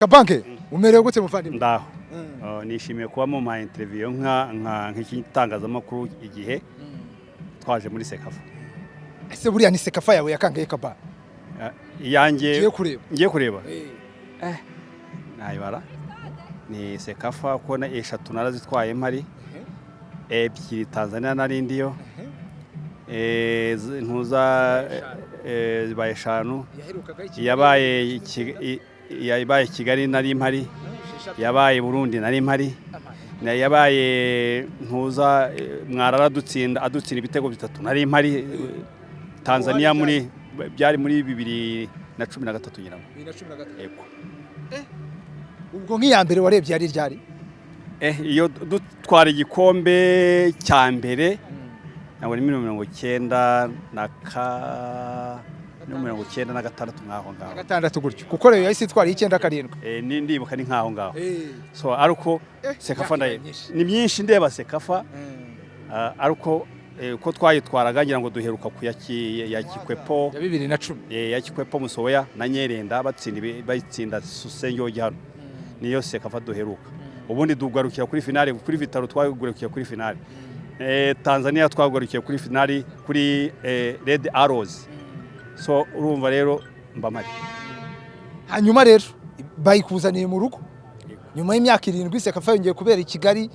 Kabange umerewe gute muvandimwe? Ndaho nishimiye kuba mu ma interview nk'itangazamakuru igihe twaje muri Sekafa. Ese buriya ni Sekafa yawe yakangaye Kaba? Iyanjye ngiye kureba nayibara ni Sekafa ko na eshatu narazitwaye mpari ebyiri Tanzania narindiyo ntuza zibaye eshanu yabaye Kigali nari mpari yabaye Burundi nari mpari yabaye ntuza mwarara dutsinda ibitego bitatu nari mpari Tanzania muri byari muri 2013 nyiramo 2013 yego ubwo nk'iya mbere warebye yari ryari iyo dutwara igikombe cya mbere nabo ni 1996 nkaho ngaho gatandatu gutyo kuko rero yahise itwara 97 ni ndibuka ni nkaho ngaho so aruko Sekafa ni myinshi ndeba Sekafa aruko ko twayitwaraga ngira ngo duheruka ya Kikwepo ya 2010 ya Kikwepo Musoya na Nyerenda bayitsinda Susenyo hano niyo Sekafa duheruka ubundi dugarukira kuri finale kuri Vitaro twagurukiye kuri finale Tanzania twagurukiye kuri finale kuri Red Arrows so urumva rero mbamari hanyuma rero bayikuzaniye mu rugo nyuma y'imyaka 7 Sekafa yongeye kubera i Kigali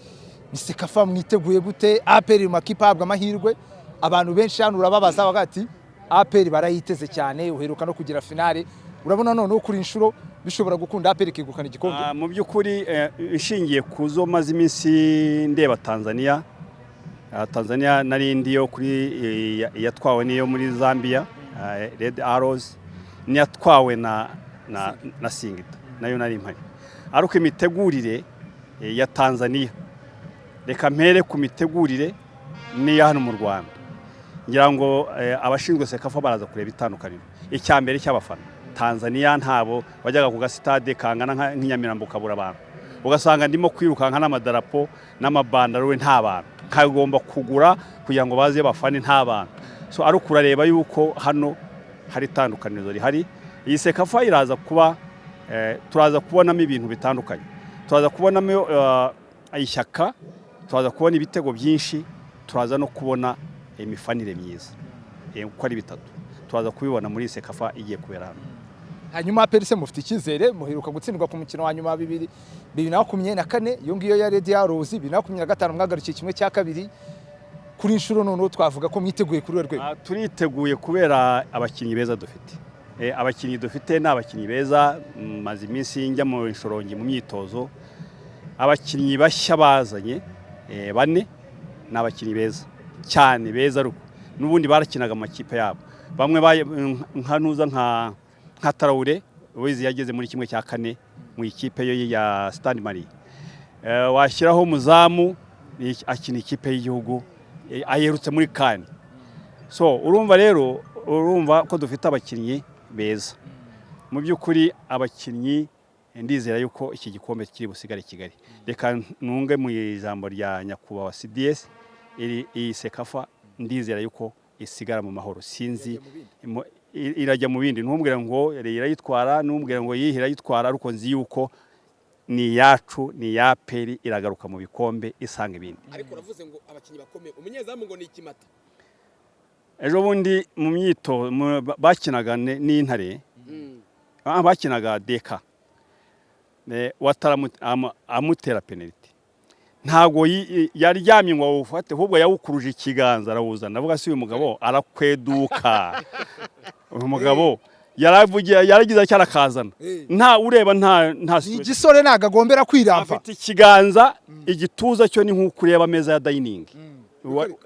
ni Sekafa mwiteguye gute APR makipa habwa amahirwe abantu benshi hano urababaza bagati APR barayiteze cyane uheruka no kugira finale urabona none kuri inshuro bishobora gukunda APR kigukana igikombe mu byukuri ishingiye kuzo maze iminsi ndeba Tanzania nari ndiyo kuri yatwawe niyo muri Zambia Red Arrows ni yatwawe na Singida nayo nari mpari aruko imitegurire ya Tanzania reka mpere ku mitegurire ni hano mu Rwanda ngira ngo abashinzwe Sekafa baraza kureba itandukaniro icyambere cy'abafana Tanzania ntabo bajyaga ku gasitade kangana nk'inyamirambo kabura abantu ugasanga ndimo kwirukanka n'amadarapo n'amabandaro we nta bantu kagomba kugura kugira ngo baze bafane nta bantu so ari kurareba yuko hano hari itandukaniro rihari iyi Sekafa iraza kuba turaza kubonamo ibintu bitandukanye turaza kubonamo ishyaka turaza kubona ibitego byinshi turaza no kubona imifanire myiza uko ari bitatu turaza kubibona muri Sekafa igiye kubera hano hanyuma APR se mufite ikizere muheruka gutsindwa ku mukino wa nyuma 2024 iyo ngiyo ya Red Arrows 2025 mwagarukiye kimwe cya kabiri kuri inshuro none twavuga ko mwiteguye kuri rwego turiteguye kubera abakinyi beza dufite abakinyi dufite n'abakinyi beza maze iminsi njya mu inshorongi mu myitozo abakinyi bashya bazanye bane n'abakinyi beza cyane beza ruko nubundi barakinaga amakipe yabo bamwe nkanuza nka Traoré wizi yageze muri kimwe cya kane mu ikipe yo ya Stade Mali washyiraho muzamu akina ikipe y'igihugu aherutse muri kane so urumva ko dufite abakinyi beza mu byukuri abakinyi ndizera yuko iki gikombe kiri busigare Kigali reka nunge mu ijambo rya nyakubahwa CDS iyi Sekafa ndizera yuko isigara mu mahoro sinzi irajya mu bindi ntumbwira ngo irayitwara ntumbwira ngo yihira yitwara ariko nzi yuko ni yacu ni APR iragaruka mu bikombe isanga ibindi ariko uravuze ngo abakinyi bakomeye umunyezamu ngo ni ikimata ejo bundi mu myito bakinaga n'intare bakinaga deka amutera penalty ntago yaryamye ngo ufate ahubwo yawukuruje ikiganza arawuzana ndavuga si uyu mugabo arakweduka uyu mugabo yaragize cyarakazana nta ureba nta igisore nagagombera kwiramba afite ikiganza igituza cyo ni nkukureba ameza ya dining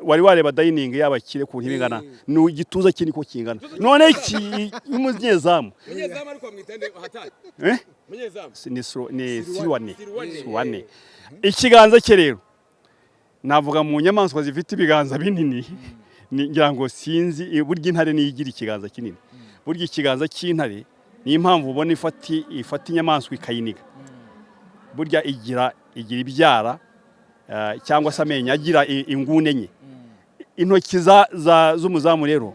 wari wareba dining yabakire ku ntibingana no igituza kini ko kingana none iki umunyezamu ariko mwitende hatari munyezamu ni Sirwane ikiganza cye rero navuga mu nyamaswa zifite ibiganza binini ngira ngo sinzi burya intare niyigira ikiganza kinini burya ikiganza cy'intare ni impamvu ubona ifata inyamaswa ikayiniga burya igira ibyara cyangwa se amenyo agira ingune enye intoki z'umuzamu rero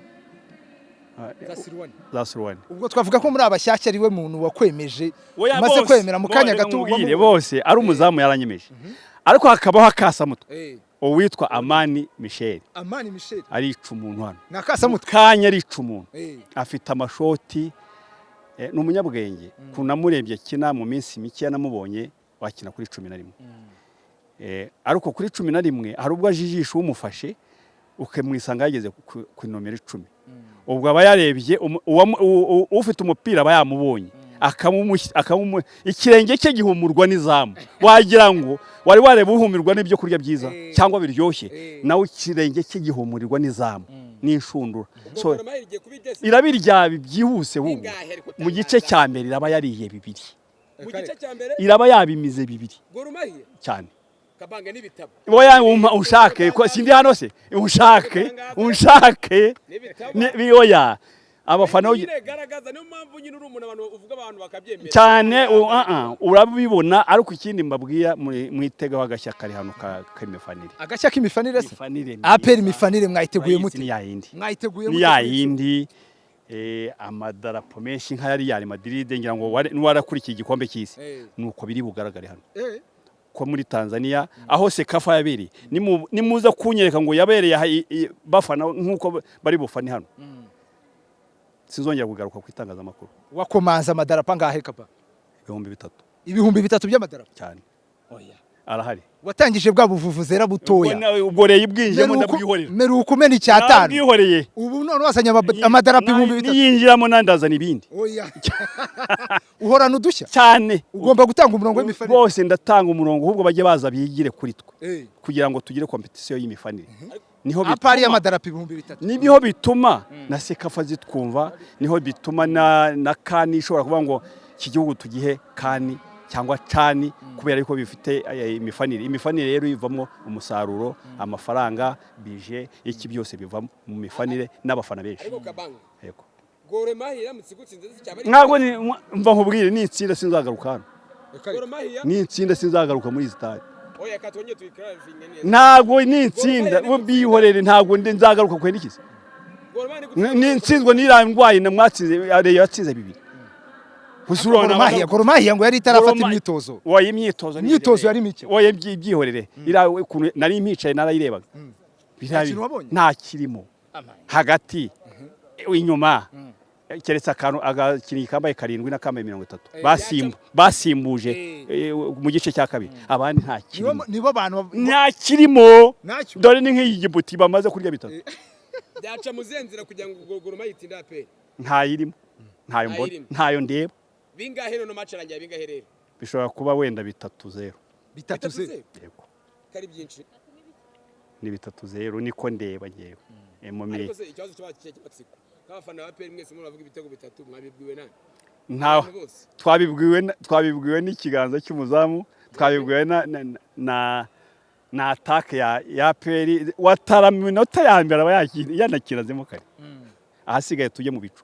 za Surwani. ubwo twavuga ko muri abashyashya ari we muntu wakwemeje maze kwemera mu kanya gato bose ari umuzamu yaranyemeje ariko hakabaho akasamutwe uwitwa Amani Michel arica umuntu hano nakasamutwe kanya arica umuntu afite amashoti ni umunyabwenge kunamurebye kina mu minsi mike namubonye wakina kuri 11 ariko kuri 11 hari ubwo ajijisha umufashe ukemwisanga yageze ku nomero 10 ubwo aba yarebye ufite umupira aba yamubonye ikirenge cye gihumurwa n'izamu wagira ngo wari wareba uhumirwa n'ibyo kurya byiza cyangwa biryoshye nawe ikirenge cye gihumurirwa n'izamu n'inshundura so irabirya byihuse ahubwo mu gice cya mbere iraba yariye bibiri iraba yabimize bibiri cyane kabanga n'ibitabo oya ushake sindi hano se ushake ni oya abafana garagaza niyo mpamvu nyine uri umuntu abantu uvuga abantu bakabyemera cyane urabibona ariko ikindi mbabwiya mwitega wagashyaka ari hano k'imifanire agashya k'imifanire se APR imifanire mwayiteguye muti ni yayindi amadarapo menshi nka yari Real Madrid ngira ngo warakurikiye igikombe cy'isi nuko biri bugaragare hano ko muri Tanzania aho Sekafa yabereye nimuza kunyereka ngo yabereye bafana nkuko bari bufani hano sinzongera kugaruka ku itangazamakuru wakomanza amadarapo angahe kapa 3,000 ibihumbi 3 by'amadarapo cyane oya arahari watangije bwa buvuvuzera butoya ubwo ibwinjemo ndabwihorera meruko meni cyatanu ndabwihoreye ubu none wasanya amadarapo 3,000 yinjiramo nandazana ibindi oya uhorana udushya cyane ugomba gutanga umurongo w'imifanire bose ndatanga umurongo ahubwo bajye baza bigire kuri twe kugira ngo tugire competition y'imifanire niho bituma APR y'amadarapo 3,000 niho bituma na Sekafa zitwumva niho bituma na kani ishobora kuvuga ngo iki gihugu tugihe kani cyangwa cani kubera yuko bifite imifanire rero ivamo umusaruro amafaranga bije iki byose bivamo mu mifanire n'abafana benshi yego Gor Mahia mutsigutsinze cyabari ntabwo mva nkubwire n'itsinda sinzagaruka hano Gor Mahia n'itsinda sinzagaruka muri stade oya katonye tuyikaravinge neza ntabwo n'itsinda bihorere ntabwo nzagaruka kwenda ikizi n'itsinzwe n'irangwaye na mwatsinze yatsinze bibiri Gor Mahia ngo yari itarafata imyitozo oya imyitozo yari mike oya byihorere nari imicaye narayirebaga nta kirimo hagati inyuma keretse akantu agakini kambaye 7 na kambaye 30 basimbuje mu gice cya kabiri abandi nta kirimo nibo bantu nta kirimo dore ni nk'iyigibuti bamaze kurya bitatu byaca muzenzira kugira ngo Gor Mahia itsinda APR ntayirimo ntayo mbona ntayo ndeba bingahe no match arangiye bingahe rero bishobora kuba wenda 3-0 yego kari byinshi ni 3-0 niko ndeba ngewe ariko se ikibazo cy'abatsiko k'abafana ba APR mwese muravuga ibitego 3 mwabibwiwe nani nta twabibwiwe n'ikiganza cy'umuzamu twabibwiwe na attaque ya APR watara minota ya mbere aba yanakirazemo kare ahasigaye tujye mu bicu